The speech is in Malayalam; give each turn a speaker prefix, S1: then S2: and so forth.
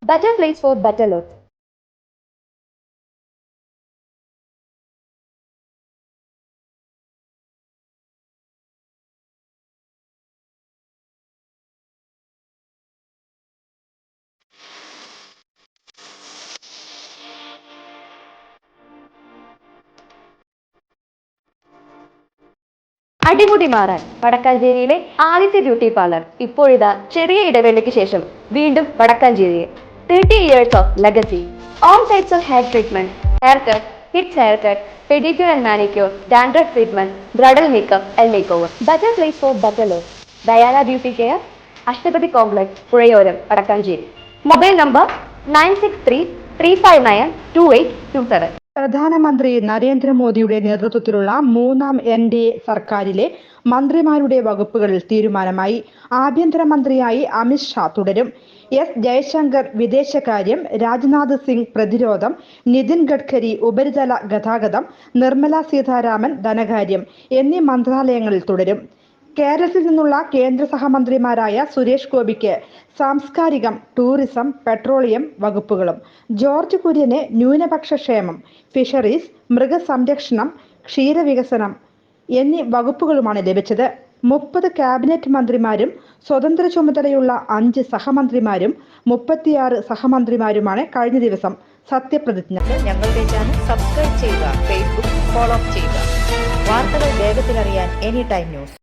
S1: Better place for better look. അടിമുടി മാറാൻ വടക്കാഞ്ചേരിയിലെ ആദ്യത്തെ ബ്യൂട്ടി പാർലർ ഇപ്പോഴിതാ ചെറിയ ഇടവേളയ്ക്ക് ശേഷം വീണ്ടും വടക്കാഞ്ചേരിയിൽ 30 years of legacy. All types of hair treatment, haircut, kids haircut, pedicure and manicure, dandruff treatment, bridal makeup and makeover. Better place for better look. Diana Beauty Care, Ashtapathi complex, Puzhayoram, Vadakkanchery. Mobile number 9633592827.
S2: പ്രധാനമന്ത്രി നരേന്ദ്രമോദിയുടെ നേതൃത്വത്തിലുള്ള മൂന്നാം NDA സർക്കാരിലെ മന്ത്രിമാരുടെ വകുപ്പുകളിൽ തീരുമാനമായി. ആഭ്യന്തരമന്ത്രിയായി അമിത് ഷാ തുടരും. ജയശങ്കർ വിദേശകാര്യം, രാജ്നാഥ് സിംഗ് പ്രതിരോധം, നിതിൻ ഗഡ്കരി ഉപരിതല ഗതാഗതം, നിർമ്മല സീതാരാമൻ ധനകാര്യം എന്നീ മന്ത്രാലയങ്ങളിൽ തുടരും. കേരളത്തിൽ നിന്നുള്ള കേന്ദ്ര സഹമന്ത്രിമാരായ സുരേഷ് ഗോപിക്ക് സാംസ്കാരികം, ടൂറിസം, പെട്രോളിയം വകുപ്പുകളും, ജോർജ് കുര്യന് ന്യൂനപക്ഷ ക്ഷേമം, ഫിഷറീസ്, മൃഗസംരക്ഷണം, ക്ഷീരവികസനം എന്നീ വകുപ്പുകളുമാണ് ലഭിച്ചത്. 30 ക്യാബിനറ്റ് മന്ത്രിമാരും സ്വതന്ത്ര ചുമതലയുള്ള 5 സഹമന്ത്രിമാരും 36 സഹമന്ത്രിമാരുമാണ് കഴിഞ്ഞ ദിവസം സത്യപ്രതിജ്ഞ.
S3: ഞങ്ങളുടെ ചാനൽ സബ്സ്ക്രൈബ് ചെയ്യുക, ഫേസ്ബുക്ക് ഫോളോ ചെയ്യുക. വാർത്തകൾ വേഗത്തിലറിയാൻ എനി ടൈം ന്യൂസ്.